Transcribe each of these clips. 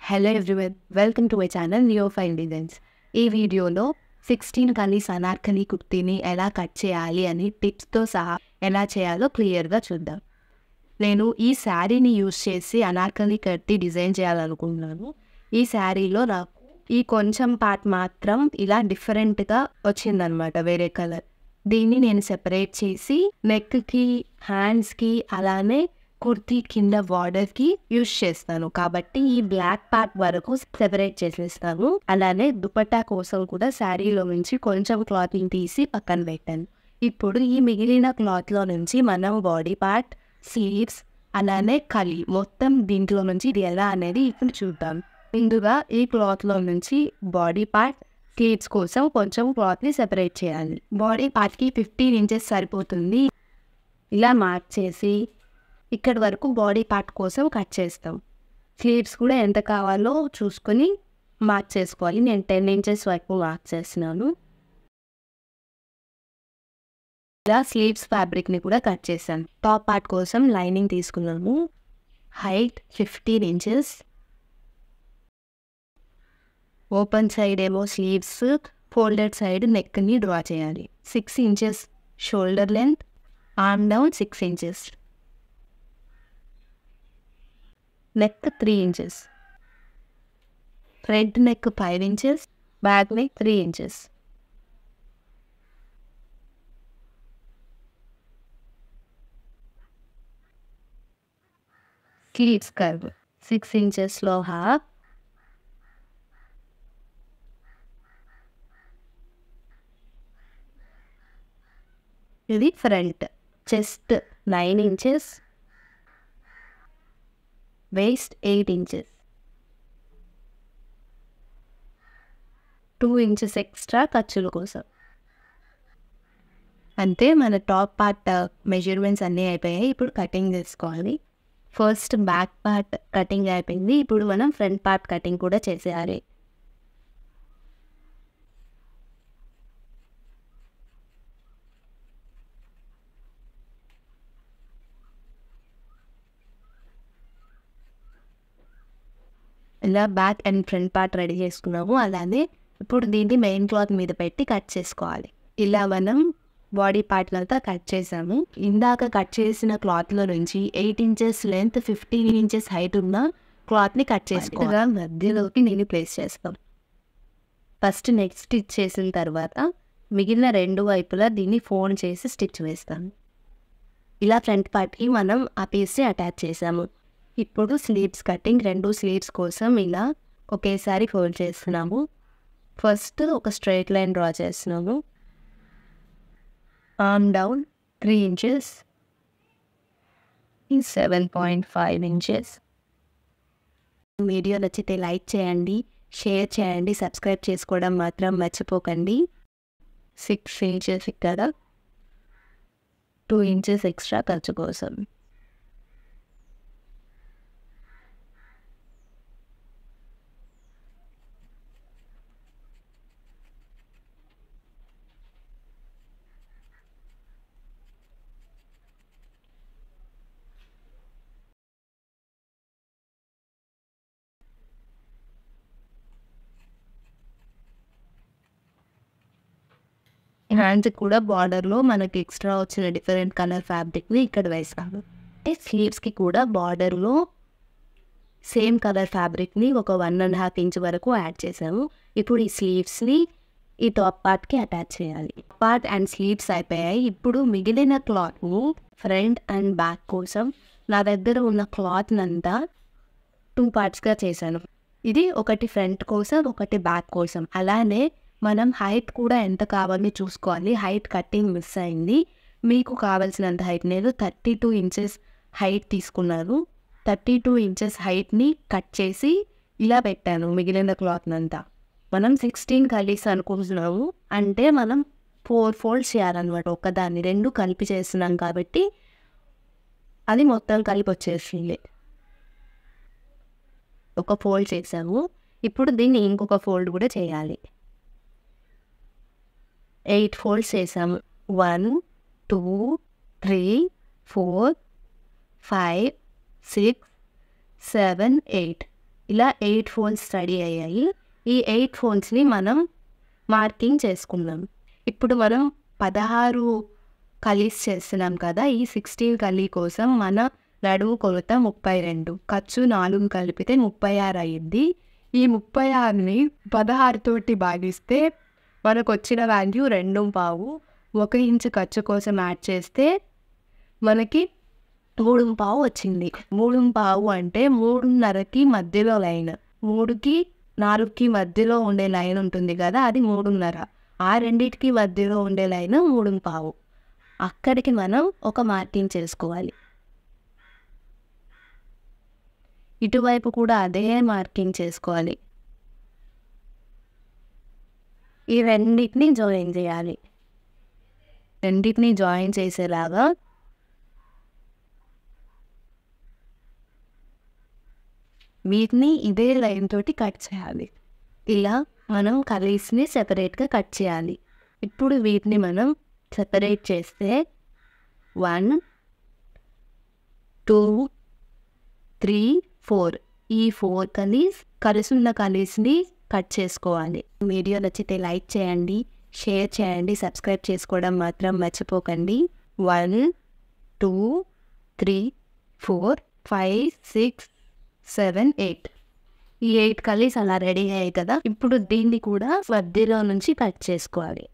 Hello everyone, welcome to my channel new fine designs. ఈ వీడియోలో 16 కలీస్ అనార్కలి కుర్తీని ఎలా కట్ చేయాలి అని టిప్స్తో సహా ఎలా చేయాలో క్లియర్గా చూద్దాం. నేను ఈ శారీని యూజ్ చేసి అనార్కలి కుర్తీ డిజైన్ చేయాలనుకుంటున్నాను. ఈ శారీలో నాకు ఈ కొంచెం పార్ట్ మాత్రం ఇలా డిఫరెంట్గా వచ్చిందనమాట, వేరే కలర్. దీన్ని నేను సెపరేట్ చేసి నెక్కి, హ్యాండ్స్కి, అలానే కుర్తీ కింద బార్డర్కి యూజ్ చేస్తాను. కాబట్టి ఈ బ్లాక్ పార్ట్ వరకు సెపరేట్ చేసేస్తాను. అలానే దుపట్టా కోసం కూడా శారీలో నుంచి కొంచెం క్లాత్ని తీసి పక్కన పెట్టాను. ఇప్పుడు ఈ మిగిలిన క్లాత్లో నుంచి మనం బాడీ పార్ట్, స్లీవ్స్, అలానే కలి మొత్తం దీంట్లో నుంచి ఇది ఎలా అనేది ఇప్పుడు చూద్దాం. ముందుగా ఈ క్లాత్లో నుంచి బాడీ పార్ట్, స్లీవ్స్ కోసం కొంచెం క్లాత్ని సెపరేట్ చేయాలి. బాడీ పార్ట్కి 15 ఇంచెస్ సరిపోతుంది. ఇలా మార్క్ చేసి ఇక్కడి వరకు బాడీ పార్ట్ కోసం కట్ చేస్తాం. స్లీవ్స్ కూడా ఎంత కావాలో చూసుకొని మార్క్ చేసుకోవాలి. నేను 10 ఇంచెస్ వరకు మార్క్ చేస్తున్నాను. ఇలా స్లీవ్స్ ఫ్యాబ్రిక్ని కూడా కట్ చేశాను. టాప్ పార్ట్ కోసం లైనింగ్ తీసుకున్నాము. Height 15 inches. ఓపెన్ సైడ్ ఏమో స్లీవ్స్, ఫోల్డెడ్ సైడ్ నెక్ని డ్రా చేయాలి. 6 inches shoulder length, arm down 6 inches, neck 3 inches, front neck 5 inches, back neck 3 inches. Sleeves curve 6 ఇంచెస్లో హాఫ్, ఇది front. Chest 9 inches, waist 8 inches, 2 inches extra ఖర్చుల కోసం. అంతే, మన top part measurements అన్నీ అయిపోయాయి. ఇప్పుడు కటింగ్ చేసుకోవాలి. ఫస్ట్ బ్యాక్ పార్ట్ కటింగ్ అయిపోయింది. ఇప్పుడు మనం ఫ్రంట్ పార్ట్ కటింగ్ కూడా చేసేయాలి. ఇలా back and front part ready చేసుకున్నాము. అలానే ఇప్పుడు దీన్ని మెయిన్ క్లాత్ మీద పెట్టి కట్ చేసుకోవాలి. ఇలా మనం బాడీ పార్ట్లంతా కట్ చేసాము. ఇందాక కట్ చేసిన క్లాత్లో నుంచి 8 ఇంచెస్ లెంత్, 15 ఇంచెస్ హైట్ ఉన్న క్లాత్ని కట్ చేసుకోవాలి. మధ్యలోకి నేను ప్లేస్ చేస్తాం. ఫస్ట్ నెక్ స్టిచ్ చేసిన తర్వాత మిగిలిన 2 వైపులా దీన్ని ఫోల్డ్ చేసి స్టిచ్ వేస్తాము. ఇలా ఫ్రంట్ పార్ట్కి మనం ఆ పీస్ని అటాచ్ చేసాము. ఇప్పుడు స్లీవ్స్ కటింగ్. 2 స్లీవ్స్ కోసం ఇలా ఒకేసారి ఫోల్డ్ చేస్తున్నాము. ఫస్ట్ ఒక స్ట్రైట్ లైన్ డ్రా చేస్తున్నాము. Arm down 3 inches, 7.5 inches. Video నచ్చితే లైక్ చేయండి, షేర్ చేయండి, సబ్స్క్రైబ్ చేసుకోవడం మాత్రం మర్చిపోకండి. 6 ఇంచెస్ ఇక్కడ, 2 ఇంచెస్ ఎక్స్ట్రా ఖర్చు కోసం. హ్యాండ్స్ కూడా బార్డర్లో మనకి ఎక్స్ట్రా వచ్చిన డిఫరెంట్ కలర్ ఫ్యాబ్రిక్ని ఇక్కడ వేస్తాము. స్లీవ్స్కి కూడా బార్డర్లో సేమ్ కలర్ ఫ్యాబ్రిక్ని ఒక 1.5 ఇంచ్ వరకు యాడ్ చేసాము. ఇప్పుడు ఈ స్లీవ్స్ని ఈ టాప్ పార్ట్కి అటాచ్ చేయాలి. పార్ట్ అండ్ స్లీవ్స్ అయిపోయాయి. ఇప్పుడు మిగిలిన క్లాత్ని ఫ్రంట్ అండ్ బ్యాక్ కోసం నా దగ్గర ఉన్న క్లాత్ని అంతా 2 పార్ట్స్గా చేశాను. ఇది ఒకటి ఫ్రంట్ కోసం, ఒకటి బ్యాక్ కోసం. అలానే మనం హైట్ కూడా ఎంత కావాలని చూసుకోవాలి. హైట్ కటింగ్ మిస్ అయింది. మీకు కావాల్సినంత హైట్, నేను 32 ఇంచెస్ హైట్ తీసుకున్నాను. 32 ఇంచెస్ హైట్ని కట్ చేసి ఇలా పెట్టాను మిగిలిన క్లాత్నంతా. మనం 16 కలీస్ అనుకుంటున్నాము, అంటే మనం 4 ఫోల్డ్స్ చేయాలన్నమాట. ఒకదాన్ని 2 కలిపి చేస్తున్నాం కాబట్టి అది మొత్తం కలిపి వచ్చేసింది. ఒక ఫోల్డ్ చేసాము. ఇప్పుడు దీన్ని ఇంకొక ఫోల్డ్ కూడా చేయాలి. 8 ఫోల్డ్స్ చేసాము. 1, 2, 3, 4, 5, 6, 7, 8. ఇలా 8 ఫోల్డ్స్ రెడీ అయ్యాయి. ఈ 8 ఫోల్డ్స్ని మనం మార్కింగ్ చేసుకుందాం. ఇప్పుడు మనం 16 కలీస్ చేస్తున్నాం కదా. ఈ 16 కలీ కోసం మన నడుము కొలత 32, ఖర్చు 4 కలిపితే 36 అయ్యింది. ఈ 36ని 16 తోటి భాగిస్తే మనకు వచ్చిన వాల్యూ 2.5. 1 ఇంచు ఖర్చు కోసం యాడ్ చేస్తే మనకి 3.5 వచ్చింది. 3.5 అంటే 3.5కి మధ్యలో లైన్, 3కి 4కి మధ్యలో ఉండే లైన్ ఉంటుంది కదా, అది 3.5. ఆ రెండింటికి మధ్యలో ఉండే లైన్ 3.5. అక్కడికి మనం ఒక మార్కింగ్ చేసుకోవాలి. ఇటువైపు కూడా అదే మార్కింగ్ చేసుకోవాలి. ఈ రెండింటిని జాయిన్ చేయాలి. రెండింటిని జాయిన్ చేసేలాగా వీటిని ఇదే లైన్ తోటి కట్ చేయాలి. ఇలా మనం కలీస్ని సెపరేట్గా కట్ చేయాలి. ఇప్పుడు వీటిని మనం సెపరేట్ చేస్తే 1, 2, 3, 4 ఈ 4 కలీస్ కలిసి ఉన్న కలీస్ని కట్ చేసుకోవాలి. వీడియో నచ్చితే లైక్ చేయండి, షేర్ చేయండి, సబ్స్క్రైబ్ చేసుకోవడం మాత్రం మర్చిపోకండి. 1, 2, 3, 4, 5, 6, 7, 8 ఈ 8 కలీస్ అలా రెడీ అయ్యాయి కదా. ఇప్పుడు దీన్ని కూడా మధ్యలో నుంచి కట్ చేసుకోవాలి.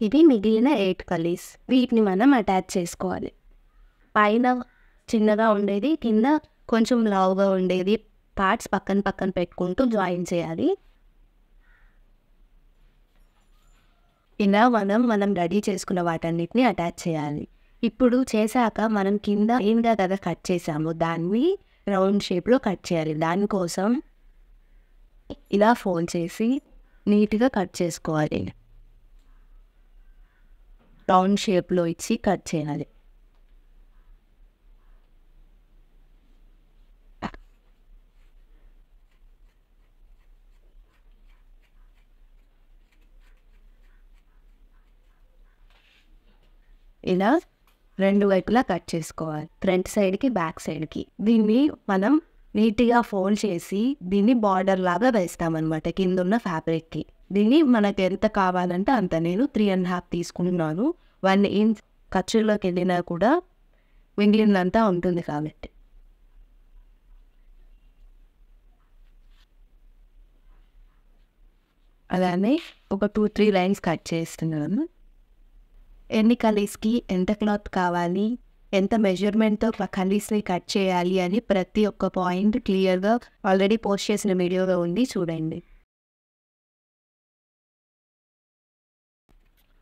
ఇది మిగిలిన 8 కలీస్. వీటిని మనం అటాచ్ చేసుకోవాలి. పైన చిన్నగా ఉండేది, కింద కొంచెం లావుగా ఉండేది పార్ట్స్ పక్కన పక్కన పెట్టుకుంటూ జాయిన్ చేయాలి. ఇలా మనం రెడీ చేసుకున్న వాటన్నిటిని అటాచ్ చేయాలి. ఇప్పుడు చేశాక మనం కింద మెయిన్గా కదా కట్ చేసాము, దాన్ని రౌండ్ షేప్లో కట్ చేయాలి. దానికోసం ఇలా ఫోల్డ్ చేసి నీట్గా కట్ చేసుకోవాలి. రౌండ్ షేప్లో ఇచ్చి కట్ చేయాలి. ఇలా రెండు వైపులా కట్ చేసుకోవాలి, ఫ్రంట్ సైడ్కి బ్యాక్ సైడ్కి. దీన్ని మనం నీట్గా ఫోల్డ్ చేసి దీన్ని బార్డర్ లాగా వేస్తామన్నమాట కింద ఉన్న ఫ్యాబ్రిక్కి. దీన్ని మనకు ఎంత కావాలంటే అంత, నేను 3.5 తీసుకుంటున్నాను. 1 ఇంచ్ ఖర్చుల్లోకి వెళ్ళినా కూడా మిగిలినంతా ఉంటుంది కాబట్టి. అలానే ఒక 2-3 లైన్స్ కట్ చేస్తున్నాను. ఎన్ని కలీస్కి ఎంత క్లాత్ కావాలి, ఎంత మెజర్మెంట్తో కలీస్ని కట్ చేయాలి అని ప్రతి ఒక్క పాయింట్ క్లియర్గా ఆల్రెడీ పోస్ట్ చేసిన వీడియోగా ఉంది, చూడండి.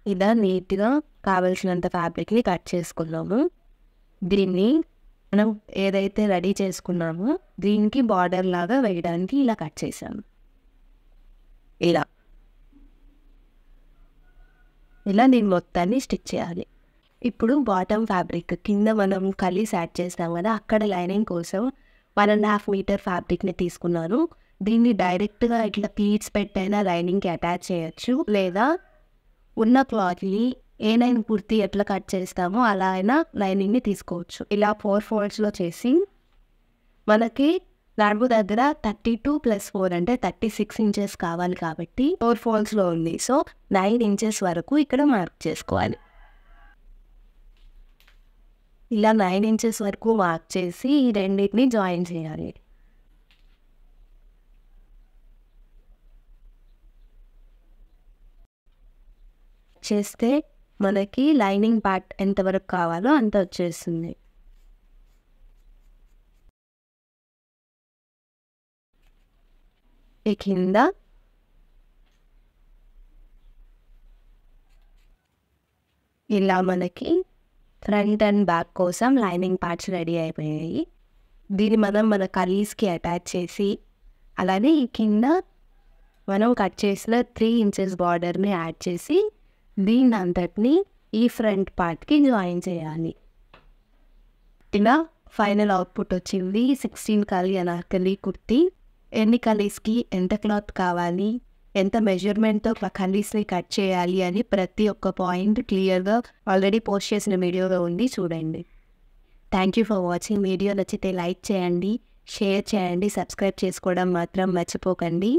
ఇలా నీట్గా కావలసినంత ఫ్యాబ్రిక్ని కట్ చేసుకున్నాము. దీన్ని మనం ఏదైతే రెడీ చేసుకున్నామో దీనికి బార్డర్ లాగా వేయడానికి ఇలా కట్ చేసాము. ఇలా దీన్ని మొత్తాన్ని స్టిచ్ చేయాలి. ఇప్పుడు బాటమ్ ఫ్యాబ్రిక్ కింద మనం కలీస్ యాడ్ చేస్తాం కదా, అక్కడ లైనింగ్ కోసం 1.5 మీటర్ ఫ్యాబ్రిక్ని తీసుకున్నాను. దీన్ని డైరెక్ట్గా ఇట్లా ప్లీట్స్ పెట్టైనా లైనింగ్కి అటాచ్ చేయొచ్చు, లేదా ఉన్న క్లాత్ని ఏ లైన్ పూర్తి ఎట్లా కట్ చేస్తామో అలా అయినా లైనింగ్ని తీసుకోవచ్చు. ఇలా 4 ఫోల్డ్స్లో చేసి మనకి నడుము దగ్గర 32 + 4 అంటే 36 ఇంచెస్ కావాలి కాబట్టి 4 ఫోల్డ్స్లో ఉంది. సో 9 ఇంచెస్ వరకు ఇక్కడ మార్క్ చేసుకోవాలి. ఇలా 9 ఇంచెస్ వరకు మార్క్ చేసి ఈ రెండింటిని జాయిన్ చేయాలి. చేస్తే మనకి లైనింగ్ పార్ట్ ఎంతవరకు కావాలో అంత వచ్చేస్తుంది. ఈ కింద ఇలా మనకి ఫ్రంట్ అండ్ బ్యాక్ కోసం లైనింగ్ పార్ట్స్ రెడీ అయిపోయాయి. దీన్ని మనం మన కలీస్కి అటాచ్ చేసి, అలానే ఈ కింద మనం కట్ చేసిన 3 ఇంచెస్ బార్డర్ని యాడ్ చేసి దీన్ని అంతటిని ఈ ఫ్రంట్ పార్ట్కి జాయిన్ చేయాలి. ఇలా ఫైనల్ అవుట్పుట్ వచ్చింది 16 కలీ అనార్కలి కుర్తీ. ఎన్ని కలీస్కి ఎంత క్లాత్ కావాలి, ఎంత మెజర్మెంట్తో కర్లీస్ని కట్ చేయాలి అని ప్రతి ఒక్క పాయింట్ క్లియర్గా ఆల్రెడీ పోస్ట్ చేసిన వీడియోలో ఉంది, చూడండి. Thank you for watching. Video నచ్చితే లైక్ చేయండి, షేర్ చేయండి, సబ్స్క్రైబ్ చేసుకోవడం మాత్రం మర్చిపోకండి.